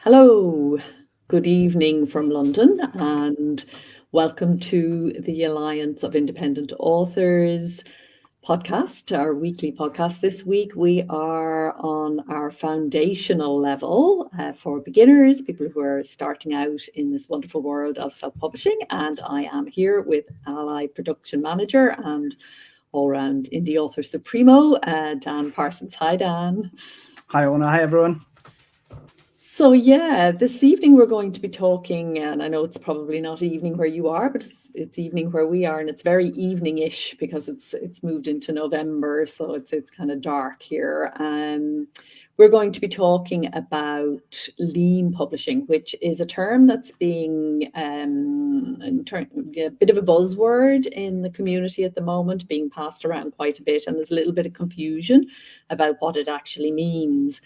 Hello, good evening from London, and welcome to the Alliance of Independent Authors podcast, our weekly podcast. This week we are on our foundational level for beginners, people who are starting out in this wonderful world of self-publishing, and I am here with ALLi production manager and all-round indie author supremo, Dan Parsons. Hi, Dan. Hi, Orna. Hi, everyone. So yeah, this evening we're going to be talking, and I know it's probably not evening where you are, but it's evening where we are, and it's very evening-ish because it's moved into November, so it's kind of dark here. We're going to be talking about lean publishing, which is a term that's being a bit of a buzzword in the community at the moment, being passed around quite a bit, and there's a little bit of confusion about what it actually means.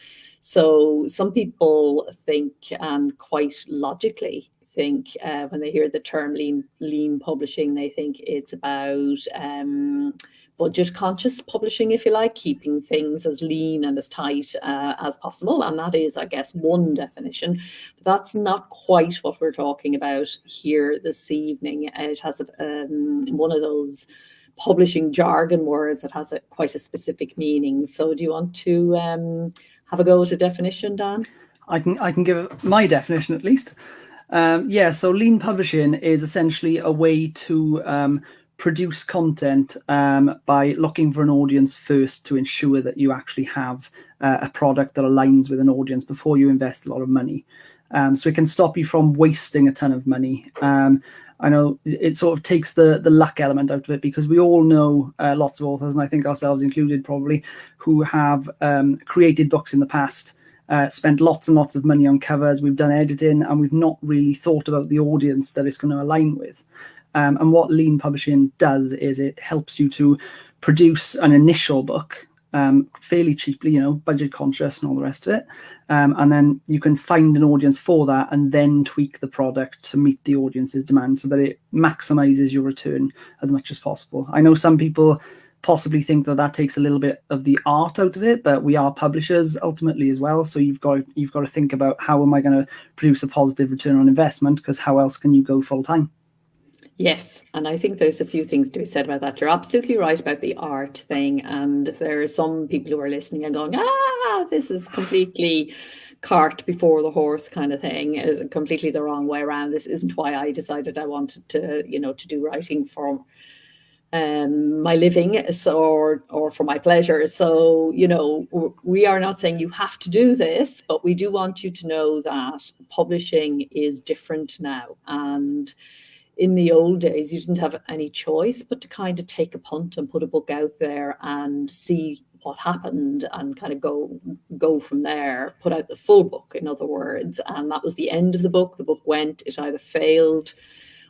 So some people think, and quite logically think, when they hear the term lean publishing, they think it's about budget conscious publishing, if you like, keeping things as lean and as tight as possible. And that is, I guess, one definition. But that's not quite what we're talking about here this evening. It has one of those publishing jargon words that has quite a specific meaning. So do you want to have a go at a definition, Dan? I can give my definition at least. So lean publishing is essentially a way to produce content by looking for an audience first to ensure that you actually have a product that aligns with an audience before you invest a lot of money. So it can stop you from wasting a ton of money. I know it sort of takes the luck element out of it, because we all know lots of authors, and I think ourselves included probably, who have created books in the past, spent lots and lots of money on covers, we've done editing, and we've not really thought about the audience that it's going to align with. And what lean publishing does is it helps you to produce an initial book fairly cheaply, budget conscious and all the rest of it. And then you can find an audience for that and then tweak the product to meet the audience's demand so that it maximizes your return as much as possible. I know some people possibly think that takes a little bit of the art out of it, but we are publishers ultimately as well. So you've got to think about, how am I going to produce a positive return on investment? Because how else can you go full time? Yes, and I think there's a few things to be said about that. You're absolutely right about the art thing, and there are some people who are listening and going, this is completely cart before the horse kind of thing, is completely the wrong way around. This isn't why I decided I wanted to, to do writing for my living, or for my pleasure. So, we are not saying you have to do this, but we do want you to know that publishing is different now. And in the old days, you didn't have any choice but to kind of take a punt and put a book out there and see what happened and kind of go from there, put out the full book, in other words. And that was the end of the book. The book went, it either failed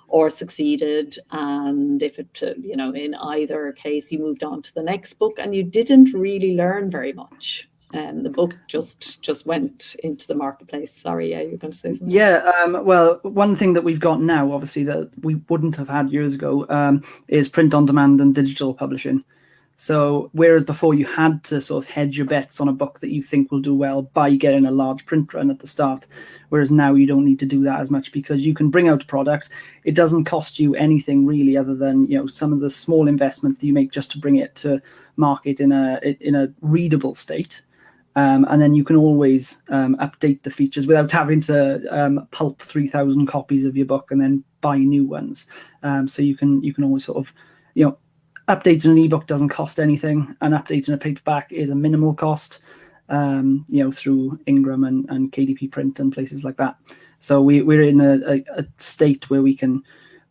or succeeded. And if it, in either case, you moved on to the next book and you didn't really learn very much. The book just went into the marketplace. Sorry, yeah, you're going to say something? Yeah, well, one thing that we've got now, obviously, that we wouldn't have had years ago, is print on demand and digital publishing. So whereas before you had to sort of hedge your bets on a book that you think will do well by getting a large print run at the start, whereas now you don't need to do that as much, because you can bring out a product. It doesn't cost you anything really, other than some of the small investments that you make just to bring it to market in a readable state. And then you can always update the features without having to pulp 3,000 copies of your book and then buy new ones. So you can always sort of, updating an ebook doesn't cost anything, and updating a paperback is a minimal cost, through Ingram and KDP Print and places like that. So we're in a state where we can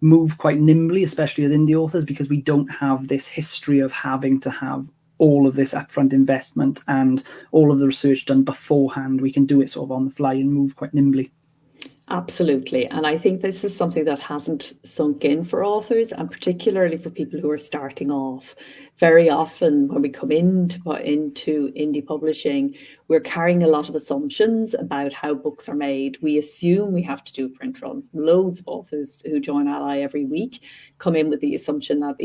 move quite nimbly, especially as indie authors, because we don't have this history of having to have all of this upfront investment and all of the research done beforehand. We can do it sort of on the fly and move quite nimbly. Absolutely. And I think this is something that hasn't sunk in for authors, and particularly for people who are starting off. very often when we come into indie publishing, we're carrying a lot of assumptions about how books are made. We assume we have to do a print run. Loads of authors who join ALLi every week come in with the assumption that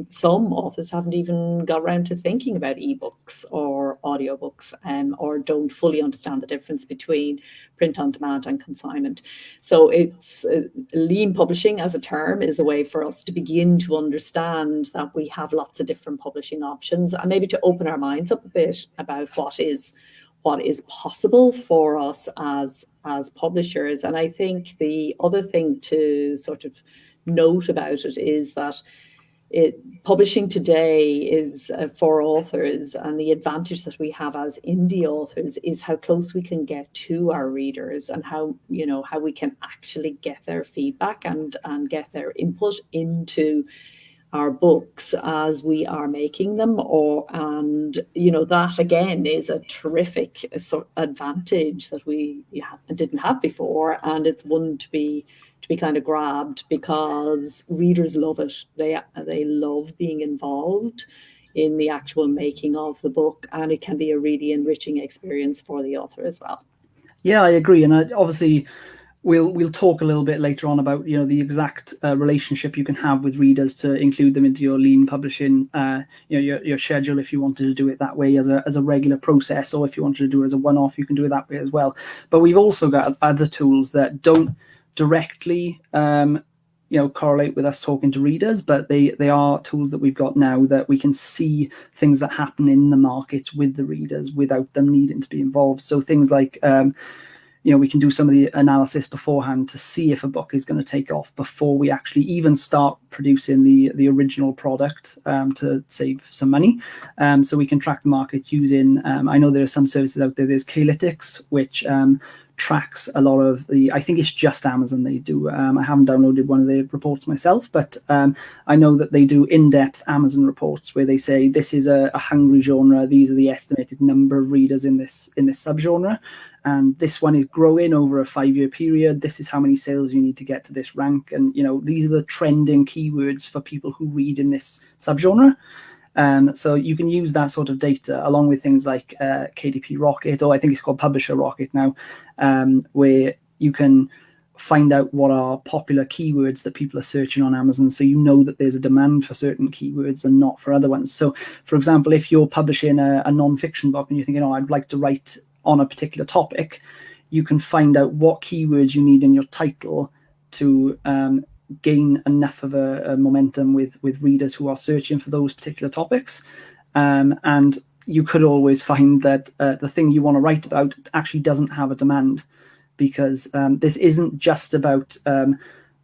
some authors haven't even got around to thinking about ebooks or audiobooks, or don't fully understand the difference between print on demand and consignment. So it's lean publishing as a term is a way for us to begin to understand that we have lots of different publishing options, and maybe to open our minds up a bit about what is possible for us as publishers. And I think the other thing to sort of note about it is that publishing today is for authors, and the advantage that we have as indie authors is how close we can get to our readers, and how we can actually get their feedback and get their input into our books as we are making them. And that again is a terrific advantage that we didn't have before, and it's one to be kind of grabbed, because readers love it. They love being involved in the actual making of the book, and it can be a really enriching experience for the author as well. Yeah, I agree. And obviously we'll talk a little bit later on about the exact relationship you can have with readers to include them into your lean publishing, your schedule, if you wanted to do it that way as a regular process, or if you wanted to do it as a one-off, you can do it that way as well. But we've also got other tools that don't directly correlate with us talking to readers, but they are tools that we've got now that we can see things that happen in the markets with the readers without them needing to be involved. So things like we can do some of the analysis beforehand to see if a book is going to take off before we actually even start producing the original product, to save some money. So we can track the market using, I know there are some services out there. There's Klytics, which tracks a lot of I think it's just Amazon they do. I haven't downloaded one of the reports myself, but I know that they do in-depth Amazon reports where they say this is a hungry genre. These are the estimated number of readers in this subgenre, and this one is growing over a 5-year period. This is how many sales you need to get to this rank, and these are the trending keywords for people who read in this subgenre. So you can use that sort of data along with things like KDP Rocket, or I think it's called Publisher Rocket now, where you can find out what are popular keywords that people are searching on Amazon, so that there's a demand for certain keywords and not for other ones. So, for example, if you're publishing a non-fiction book and you're thinking, I'd like to write on a particular topic, you can find out what keywords you need in your title to gain enough of a momentum with readers who are searching for those particular topics. And you could always find that the thing you want to write about actually doesn't have a demand, because this isn't just about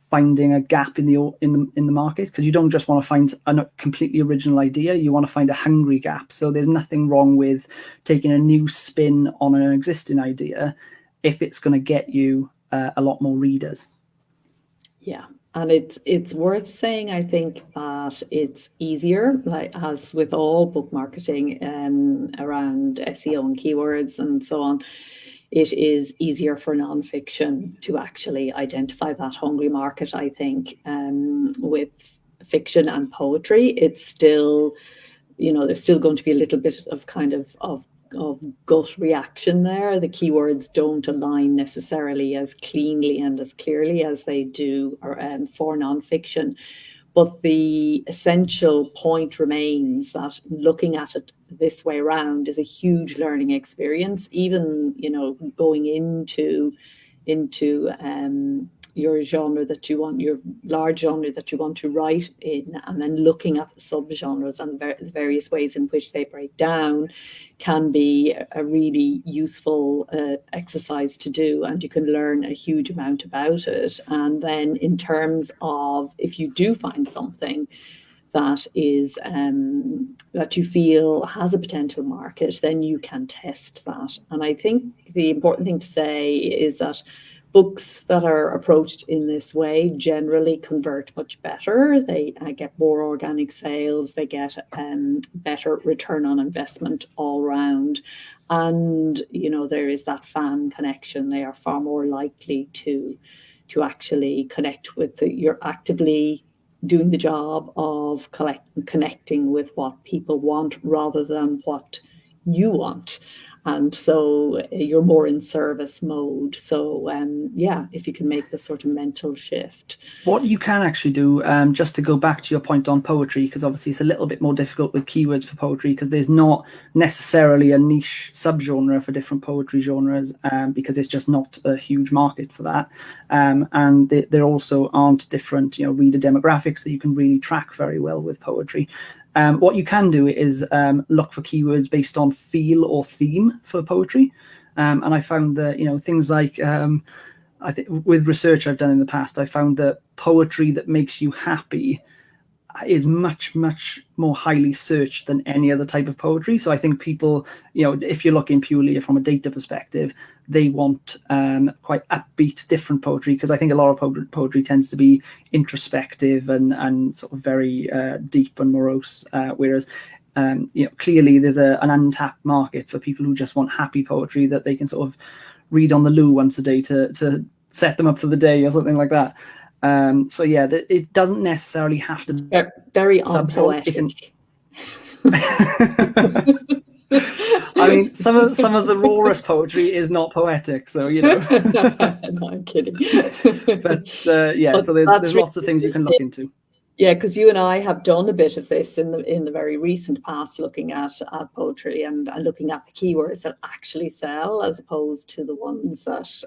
finding a gap in the market, because you don't just want to find a completely original idea. You want to find a hungry gap. So there's nothing wrong with taking a new spin on an existing idea if it's going to get you a lot more readers. Yeah. And it's worth saying, I think, that it's easier, like as with all book marketing, around SEO and keywords and so on. It is easier for nonfiction to actually identify that hungry market, I think. With fiction and poetry, it's still, there's still going to be a little bit of kind of gut reaction there. The keywords don't align necessarily as cleanly and as clearly as they do for nonfiction. But the essential point remains that looking at it this way around is a huge learning experience. Even, going into your genre that you want, your large genre that you want to write in, and then looking at the subgenres and the various ways in which they break down can be a really useful exercise to do, and you can learn a huge amount about it. And then in terms of, if you do find something that is that you feel has a potential market, then you can test that. And I think the important thing to say is that books that are approached in this way generally convert much better. They get more organic sales, they get better return on investment all round. And, there is that fan connection. They are far more likely to actually connect with you're actively doing the job of connecting with what people want rather than what you want. And so you're more in service mode. So yeah, if you can make this sort of mental shift. What you can actually do, just to go back to your point on poetry, because obviously it's a little bit more difficult with keywords for poetry, because there's not necessarily a niche subgenre for different poetry genres, because it's just not a huge market for that. And there also aren't different, reader demographics that you can really track very well with poetry. What you can do is look for keywords based on feel or theme for poetry. And I found that, things like, I think with research I've done in the past, I found that poetry that makes you happy is much, much more highly searched than any other type of poetry. So I think people, if you're looking purely from a data perspective, they want quite upbeat, different poetry, because I think a lot of poetry tends to be introspective and sort of very deep and morose, whereas clearly there's an untapped market for people who just want happy poetry that they can sort of read on the loo once a day to set them up for the day or something like that. So yeah, it doesn't necessarily have to be very unpoetic. I mean, some of the rawest poetry is not poetic, so No, I'm kidding. But yeah, so there's lots of things you can look into. Yeah, because you and I have done a bit of this in the very recent past, looking at poetry and looking at the keywords that actually sell, as opposed to the ones that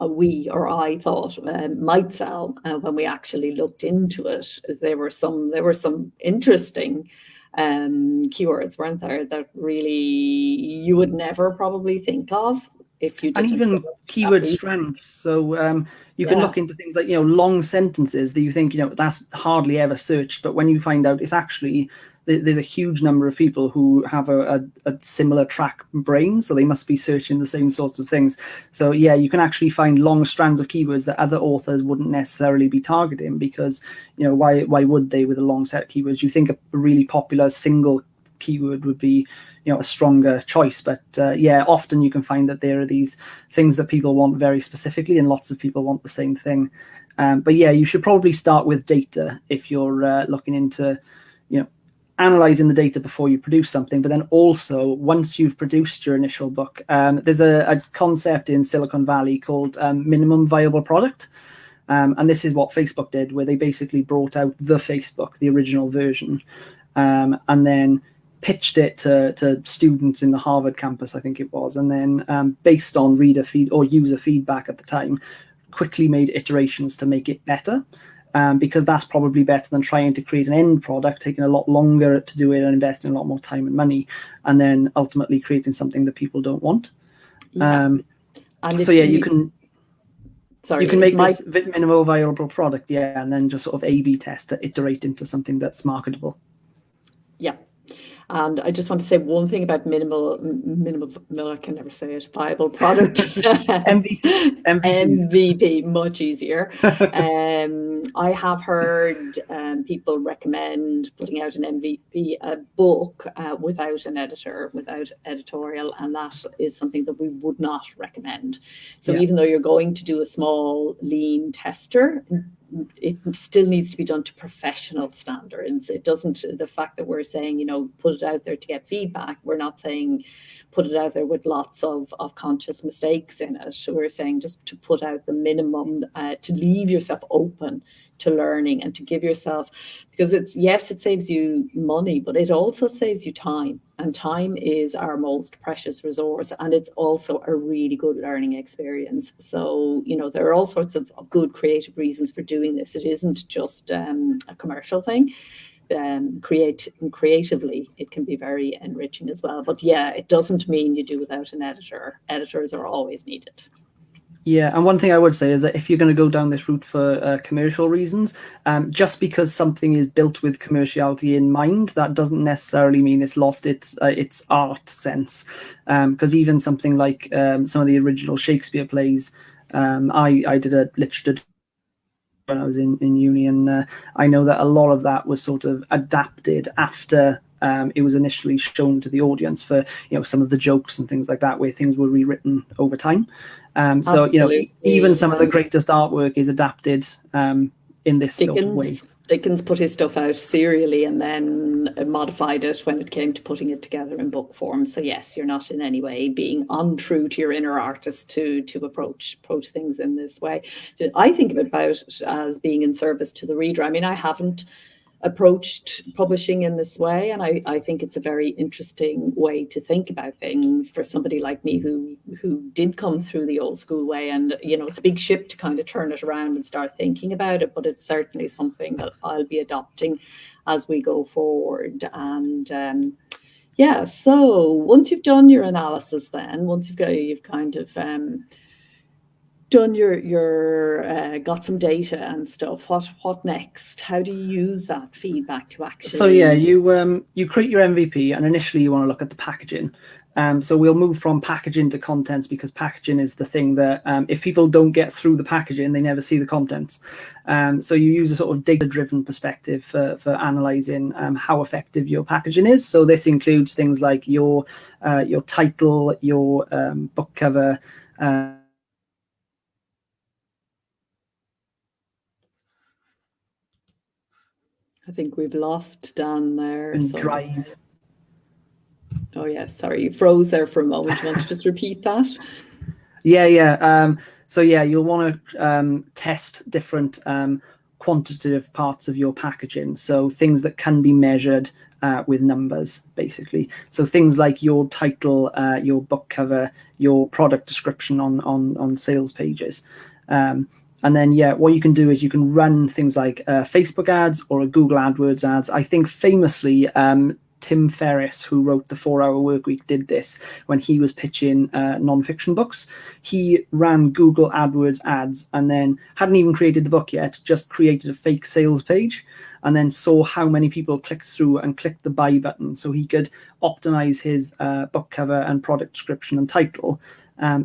we or I thought might sell. When we actually looked into it, there were some interesting keywords, weren't there, that really you would never probably think of if you didn't. And even keyword strands. So you can look into things like, long sentences that you think, that's hardly ever searched. But when you find out it's actually, there's a huge number of people who have a similar track brain. So they must be searching the same sorts of things. So yeah, you can actually find long strands of keywords that other authors wouldn't necessarily be targeting, because, why would they with a long set of keywords? You think a really popular single keyword would be a stronger choice, but yeah, often you can find that there are these things that people want very specifically, and lots of people want the same thing. But yeah, you should probably start with data if you're looking into analyzing the data before you produce something. But then also, once you've produced your initial book, there's a concept in Silicon Valley called minimum viable product. And this is what Facebook did, where they basically brought out the Facebook, the original version, and then pitched it to students in the Harvard campus, I think it was, and then based on reader feed or user feedback at the time, quickly made iterations to make it better, because that's probably better than trying to create an end product, taking a lot longer to do it and investing a lot more time and money, and then ultimately creating something that people don't want. Yeah. So yeah, you can make this minimal viable product, and then just sort of A/B test to iterate into something that's marketable. Yeah. And I just want to say one thing about minimal, I can never say it, viable product. MVP, much easier. I have heard people recommend putting out an MVP, a book, without an editor, without editorial, and that is something that we would not recommend. So even though you're going to do a small, lean tester, it still needs to be done to professional standards. It doesn't, the fact that we're saying, put it out there to get feedback, we're not saying put it out there with lots of conscious mistakes in it. We're saying just to put out the minimum, to leave yourself open to learning and to give yourself, because it saves you money, but it also saves you time. And time is our most precious resource. And it's also a really good learning experience. So, there are all sorts of good creative reasons for doing this. It isn't just a commercial thing. Creatively, it can be very enriching as well. But yeah, it doesn't mean you do without an editor. Editors are always needed. Yeah, and one thing I would say is that if you're going to go down this route for commercial reasons, just because something is built with commerciality in mind, that doesn't necessarily mean it's lost its art sense. Because even something like some of the original Shakespeare plays, I did a literature when I was in uni, and I know that a lot of that was sort of adapted after it was initially shown to the audience for some of the jokes and things like that, where things were rewritten over time. So even some of the greatest artwork is adapted in this sort of way. Dickens put his stuff out serially and then modified it when it came to putting it together in book form. So yes, you're not in any way being untrue to your inner artist to approach things in this way. I think of it about as being in service to the reader. I mean, I haven't approached publishing in this way, and I think it's a very interesting way to think about things for somebody like me who did come through the old school way. And it's a big ship to kind of turn it around and start thinking about it, but it's certainly something that I'll be adopting as we go forward. And so once you've done your analysis, then once you've kind of done your got some data and stuff, what next? How do you use that feedback to actually? So yeah, you create your MVP, and initially you want to look at the packaging. So we'll move from packaging to contents, because packaging is the thing that if people don't get through the packaging, they never see the contents. So you use a sort of data-driven perspective for analyzing how effective your packaging is. So this includes things like your title, your book cover. I think we've lost Dan there. And drive. Oh yeah, sorry, you froze there for a moment. Do you want to just repeat that? Yeah. So yeah, you'll want to test different quantitative parts of your packaging. So things that can be measured with numbers, basically. So things like your title, your book cover, your product description on sales pages. And then, what you can do is you can run things like Facebook ads or a Google AdWords ads. I think famously, Tim Ferriss, who wrote The 4-Hour Workweek, did this when he was pitching nonfiction books. He ran Google AdWords ads and then hadn't even created the book yet, just created a fake sales page, and then saw how many people clicked through and clicked the buy button. So he could optimize his book cover and product description and title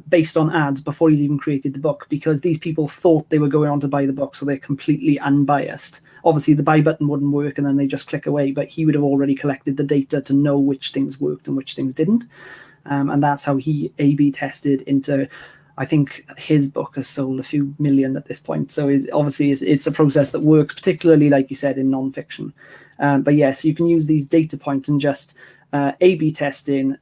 based on ads before he's even created the book, because these people thought they were going on to buy the book, so they're completely unbiased. Obviously, the buy button wouldn't work and then they just click away, but he would have already collected the data to know which things worked and which things didn't. And that's how he A/B tested into, I think his book has sold a few million at this point. So it's a process that works, particularly, like you said, in nonfiction. But yes, you can use these data points and just A/B testing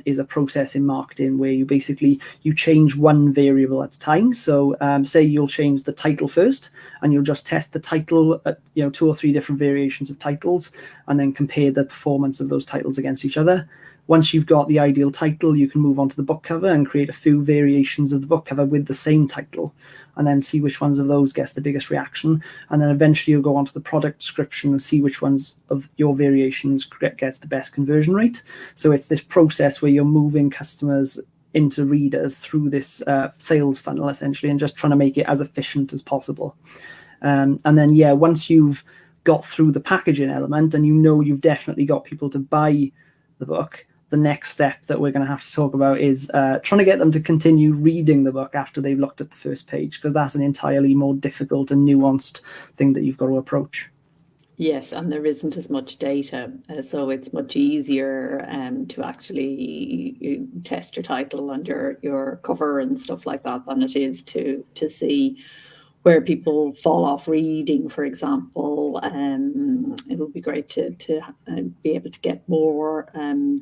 is a process in marketing where you change one variable at a time. So say you'll change the title first, and you'll just test the title at 2 or 3 different variations of titles, and then compare the performance of those titles against each other. Once you've got the ideal title, you can move on to the book cover and create a few variations of the book cover with the same title, and then see which ones of those gets the biggest reaction. And then eventually you'll go on to the product description and see which ones of your variations gets the best conversion rate. So it's this process where you're moving customers into readers through this sales funnel, essentially, and just trying to make it as efficient as possible. And then, once you've got through the packaging element and you've definitely got people to buy the book, the next step that we're going to have to talk about is trying to get them to continue reading the book after they've looked at the first page, because that's an entirely more difficult and nuanced thing that you've got to approach. Yes, and there isn't as much data, so it's much easier to actually test your title and your cover and stuff like that than it is to see where people fall off reading, for example. It would be great to be able to get more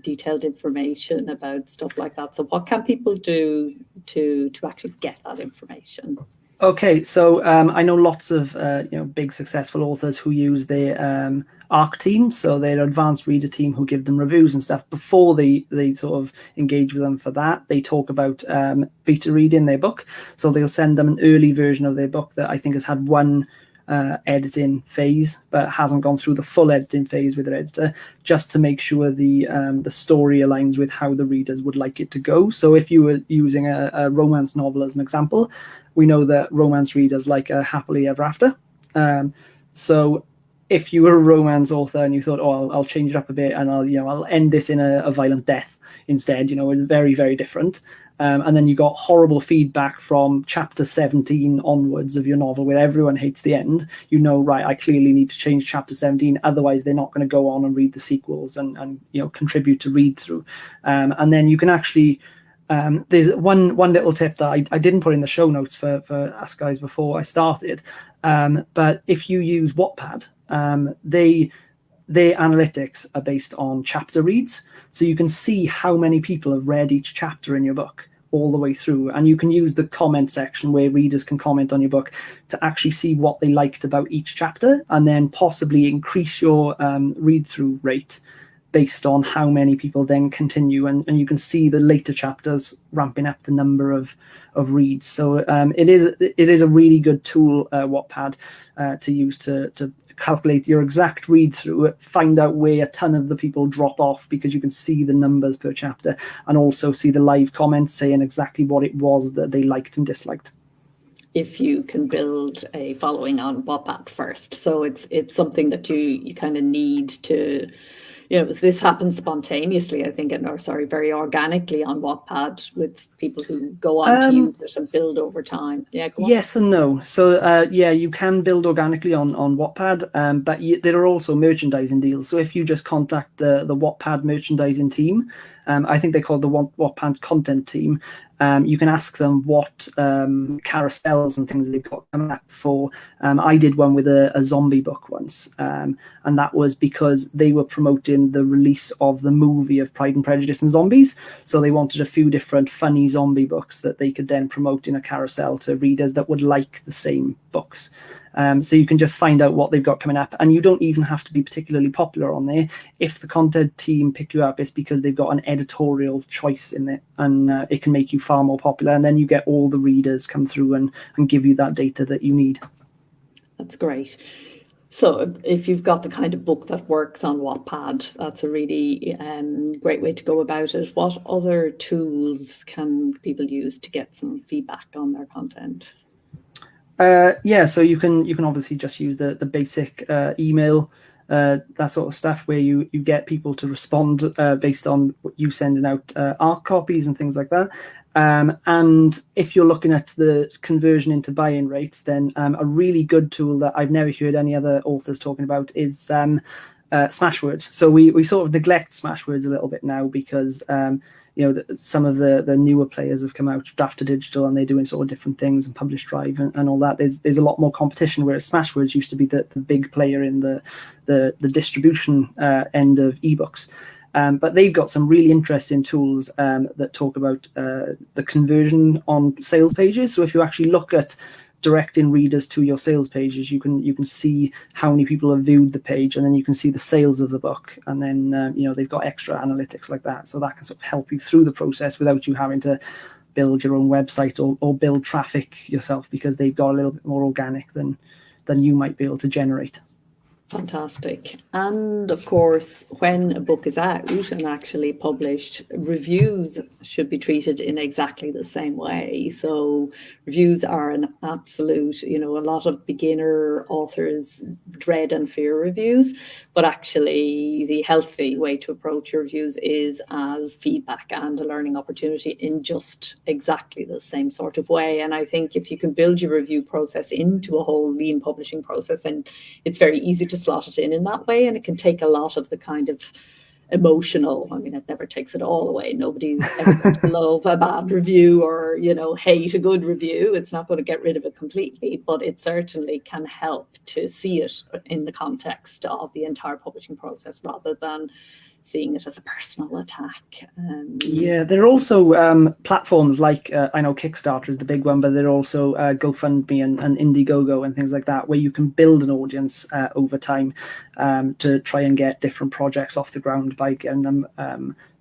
detailed information about stuff like that. So what can people do to actually get that information? Okay, so I know lots of big successful authors who use their ARC team, so their advanced reader team, who give them reviews and stuff before they sort of engage with them for that. They talk about beta reading their book, so they'll send them an early version of their book that I think has had one editing phase but hasn't gone through the full editing phase with their editor, just to make sure the story aligns with how the readers would like it to go. So if you were using a romance novel as an example, we know that romance readers like a happily ever after. So if you were a romance author and you thought, I'll change it up a bit and I'll end this in a violent death instead, very, very different. And then you got horrible feedback from chapter 17 onwards of your novel where everyone hates the end, right, I clearly need to change chapter 17, otherwise they're not going to go on and read the sequels and contribute to read through. And then you can actually There's one little tip that I didn't put in the show notes for us guys before I started, but if you use Wattpad, their analytics are based on chapter reads, so you can see how many people have read each chapter in your book all the way through, and you can use the comment section where readers can comment on your book to actually see what they liked about each chapter, and then possibly increase your read-through rate based on how many people then continue, and you can see the later chapters ramping up the number of reads. So it is a really good tool, Wattpad, to use to calculate your exact read through, find out where a ton of the people drop off, because you can see the numbers per chapter, and also see the live comments saying exactly what it was that they liked and disliked. If you can build a following on Wattpad first. So it's something that you kind of need to, this happens spontaneously, I think, very organically on Wattpad, with people who go on to use it and build over time. Yeah, go on. Yes and no. So you can build organically on Wattpad, but there are also merchandising deals. So if you just contact the Wattpad merchandising team, I think they call it the Wattpad content team, you can ask them what carousels and things they've got coming up for. I did one with a zombie book once, and that was because they were promoting the release of the movie of Pride and Prejudice and Zombies. So they wanted a few different funny zombie books that they could then promote in a carousel to readers that would like the same books. So you can just find out what they've got coming up, and you don't even have to be particularly popular on there. If the content team pick you up, it's because they've got an editorial choice in it, and it can make you far more popular, and then you get all the readers come through and give you that data that you need. That's great. So if you've got the kind of book that works on Wattpad, that's a really great way to go about it. What other tools can people use to get some feedback on their content? So you can obviously just use the basic email, that sort of stuff, where you get people to respond based on what you sending out ARC copies and things like that. And if you're looking at the conversion into buy-in rates, then a really good tool that I've never heard any other authors talking about is Smashwords. So we sort of neglect Smashwords a little bit now, because some of the newer players have come out, Draft2Digital, and they're doing sort of different things, and Publish Drive and all that. There's a lot more competition, whereas Smashwords used to be the big player in the distribution end of ebooks. But they've got some really interesting tools that talk about the conversion on sales pages. So if you actually look at directing readers to your sales pages, you can see how many people have viewed the page, and then you can see the sales of the book, and then they've got extra analytics like that, so that can sort of help you through the process without you having to build your own website or build traffic yourself, because they've got a little bit more organic than you might be able to generate. Fantastic. And of course, when a book is out and actually published, reviews should be treated in exactly the same way. So reviews are an absolute, a lot of beginner authors dread and fear reviews, but actually the healthy way to approach your reviews is as feedback and a learning opportunity in just exactly the same sort of way. And I think if you can build your review process into a whole lean publishing process, then it's very easy to slot it in that way, and it can take a lot of the kind of emotional, it never takes it all away. Nobody's ever going to love a bad review or hate a good review. It's not going to get rid of it completely, but it certainly can help to see it in the context of the entire publishing process, rather than seeing it as a personal attack. There are also platforms like, I know Kickstarter is the big one, but there are also GoFundMe and Indiegogo and things like that, where you can build an audience over time to try and get different projects off the ground by getting them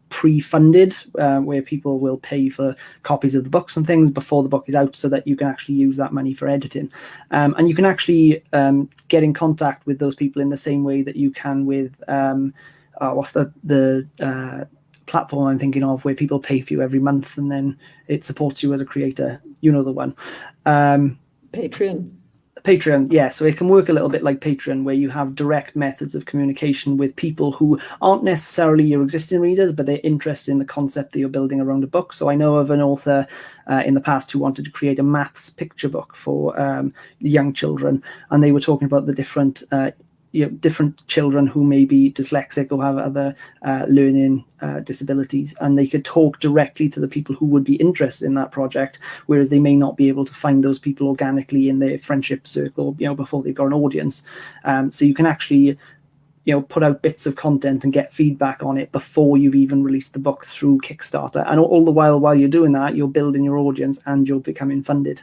pre-funded, where people will pay for copies of the books and things before the book is out, so that you can actually use that money for editing. And you can actually get in contact with those people in the same way that you can with what's the platform I'm thinking of, where people pay for you every month and then it supports you as a creator. You know the one. Patreon. Yeah. So it can work a little bit like Patreon, where you have direct methods of communication with people who aren't necessarily your existing readers, but they're interested in the concept that you're building around a book. So I know of an author in the past who wanted to create a maths picture book for young children, and they were talking about the different different children who may be dyslexic or have other learning disabilities, and they could talk directly to the people who would be interested in that project, whereas they may not be able to find those people organically in their friendship circle, before they've got an audience. So you can actually put out bits of content and get feedback on it before you've even released the book through Kickstarter. And all the while you're doing that, you're building your audience and you're becoming funded.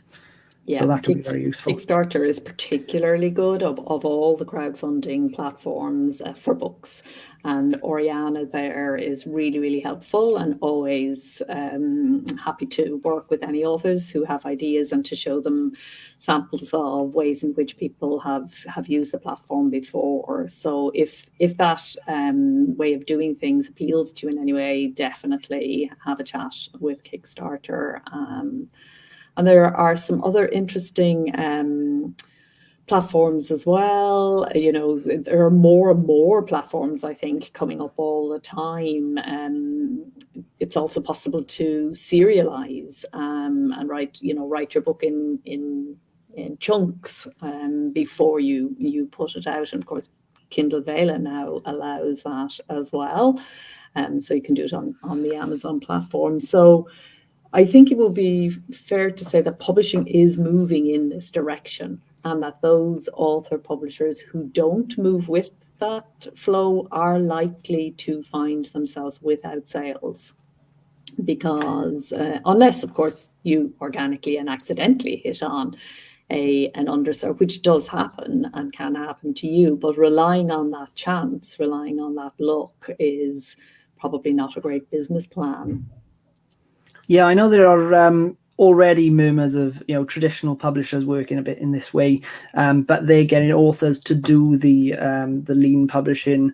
Yeah, so that can be very useful. Kickstarter is particularly good of all the crowdfunding platforms for books. And Oriana there is really, really helpful and always happy to work with any authors who have ideas and to show them samples of ways in which people have used the platform before. So if that way of doing things appeals to you in any way, definitely have a chat with Kickstarter. And there are some other interesting platforms as well. There are more and more platforms, I think, coming up all the time. It's also possible to serialize and write your book in chunks before you put it out. And of course, Kindle Vela now allows that as well. So you can do it on the Amazon platform. So I think it will be fair to say that publishing is moving in this direction, and that those author publishers who don't move with that flow are likely to find themselves without sales. Because unless, of course, you organically and accidentally hit on an underserved, which does happen and can happen to you, but relying on that chance, relying on that luck is probably not a great business plan. Yeah, I know there are already murmurs of traditional publishers working a bit in this way, but they're getting authors to do the lean publishing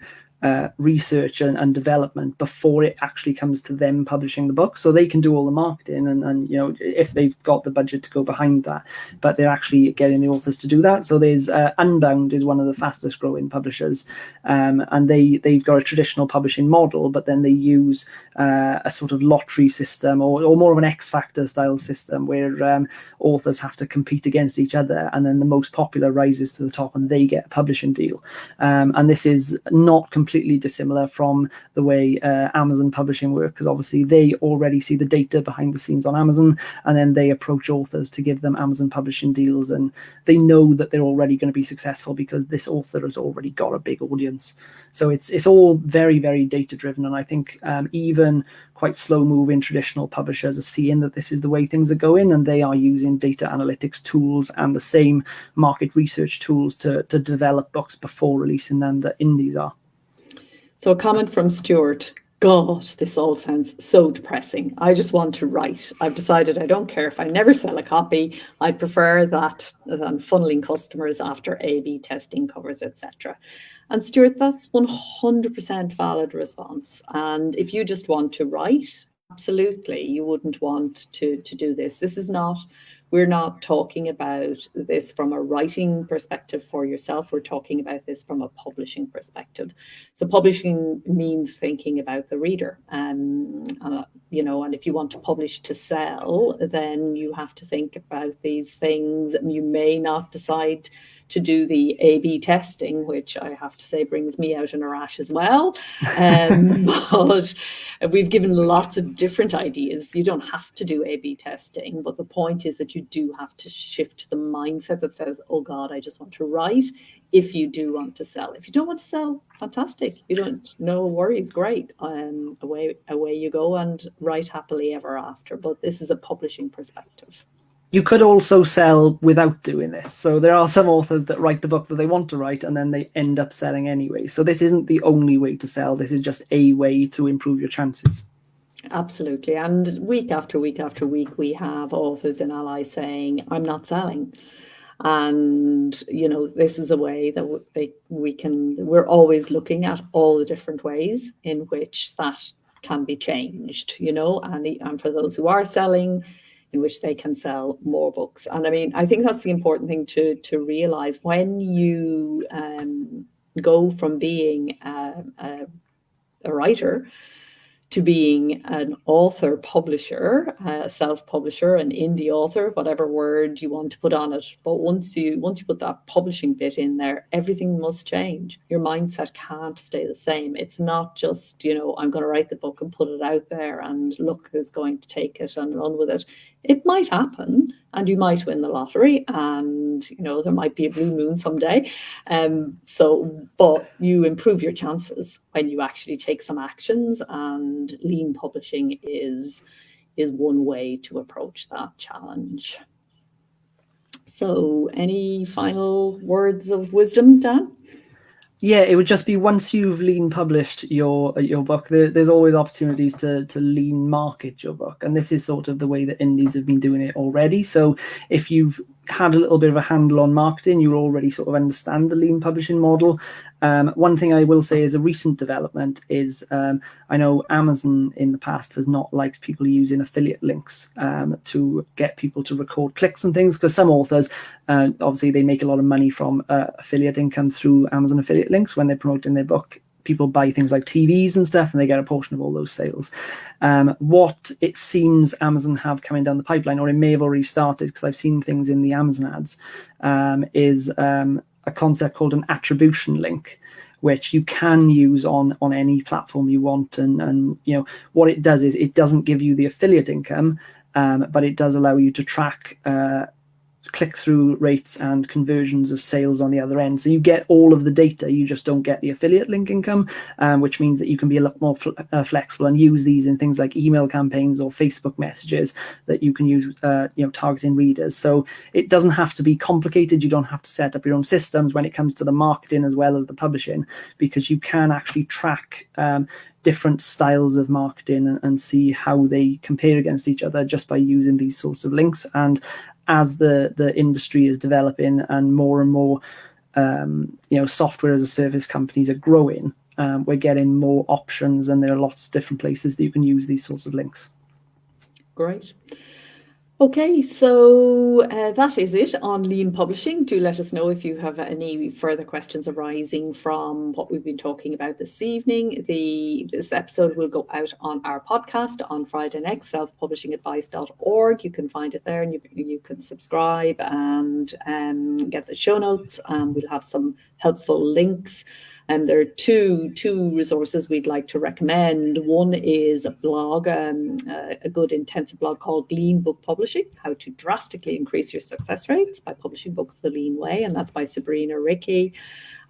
research and development before it actually comes to them publishing the book, so they can do all the marketing and if they've got the budget to go behind that, but they're actually getting the authors to do that. So there's Unbound is one of the fastest growing publishers, and they've got a traditional publishing model, but then they use a sort of lottery system or more of an X Factor style system where authors have to compete against each other, and then the most popular rises to the top and they get a publishing deal. And this is not completely dissimilar from the way Amazon publishing work, because obviously they already see the data behind the scenes on Amazon, and then they approach authors to give them Amazon publishing deals, and they know that they're already going to be successful because this author has already got a big audience. So it's all very, very data driven, and I think even quite slow moving traditional publishers are seeing that this is the way things are going, and they are using data analytics tools and the same market research tools to develop books before releasing them that indies are. So a comment from Stuart: God, this all sounds so depressing. I just want to write. I've decided I don't care if I never sell a copy. I prefer that than funneling customers after A/B testing covers, etc. And Stuart, that's 100% valid response. And if you just want to write, absolutely, you wouldn't want to do this. This is not, we're not talking about this from a writing perspective for yourself. We're talking about this from a publishing perspective. So publishing means thinking about the reader. And if you want to publish to sell, then you have to think about these things. You may not decide to do the A/B testing, which I have to say brings me out in a rash as well. But we've given lots of different ideas. You don't have to do A/B testing, but the point is that you do have to shift the mindset that says, oh God, I just want to write, if you do want to sell. If you don't want to sell, fantastic. You don't, no worries, great. Away you go and write happily ever after. But this is a publishing perspective. You could also sell without doing this. So there are some authors that write the book that they want to write and then they end up selling anyway. So this isn't the only way to sell. This is just a way to improve your chances. Absolutely. And week after week after week, we have authors in ALLi saying, I'm not selling. And, this is a way that we're always looking at all the different ways in which that can be changed, and for those who are selling, in which they can sell more books. And I mean, I think that's the important thing to realize when you go from being a writer to being an author publisher, a self-publisher, an indie author, whatever word you want to put on it. But once you put that publishing bit in there, everything must change. Your mindset can't stay the same. It's not just, I'm going to write the book and put it out there and look who's going to take it and run with it. It might happen and you might win the lottery and, there might be a blue moon someday. But you improve your chances when you actually take some actions, and lean publishing is one way to approach that challenge. So any final words of wisdom, Dan? Yeah, it would just be, once you've lean published your book, there's always opportunities to lean market your book. And this is sort of the way that indies have been doing it already. So if you've had a little bit of a handle on marketing, you'll already sort of understand the lean publishing model. One thing I will say is a recent development is I know Amazon in the past has not liked people using affiliate links to get people to record clicks and things, because some authors, obviously they make a lot of money from affiliate income through Amazon affiliate links when they're promoting their book. People buy things like TVs and stuff, and they get a portion of all those sales. What it seems Amazon have coming down the pipeline, or it may have already started, because I've seen things in the Amazon ads, is a concept called an attribution link, which you can use on any platform you want. And what it does is it doesn't give you the affiliate income, but it does allow you to track click-through rates and conversions of sales on the other end. So you get all of the data, you just don't get the affiliate link income, which means that you can be a lot more flexible and use these in things like email campaigns or Facebook messages that you can use, targeting readers. So it doesn't have to be complicated. You don't have to set up your own systems when it comes to the marketing as well as the publishing, because you can actually track different styles of marketing and see how they compare against each other just by using these sorts of links. And as the industry is developing and more software as a service companies are growing, we're getting more options, and there are lots of different places that you can use these sorts of links. Great. Okay, so that is it on lean publishing. Do let us know if you have any further questions arising from what we've been talking about this evening. This episode will go out on our podcast on Friday next, selfpublishingadvice.org. You can find it there, and you can subscribe and get the show notes. We'll have some helpful links. And there are two resources we'd like to recommend. One is a blog, a good intensive blog called Lean Book Publishing, How to Drastically Increase Your Success Rates by Publishing Books the Lean Way, and that's by Sabrina Rickey.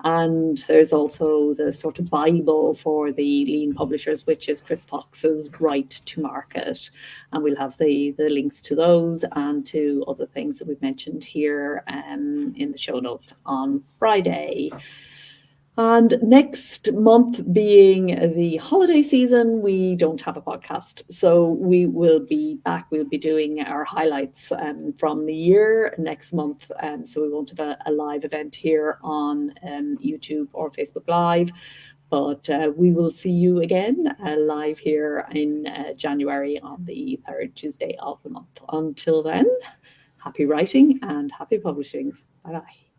And there's also the sort of Bible for the lean publishers, which is Chris Fox's Right to Market. And we'll have the links to those and to other things that we've mentioned here in the show notes on Friday. And next month being the holiday season, we don't have a podcast. So we will be back. We'll be doing our highlights from the year next month. So we won't have a live event here on YouTube or Facebook Live. But we will see you again live here in January on the third Tuesday of the month. Until then, happy writing and happy publishing. Bye-bye.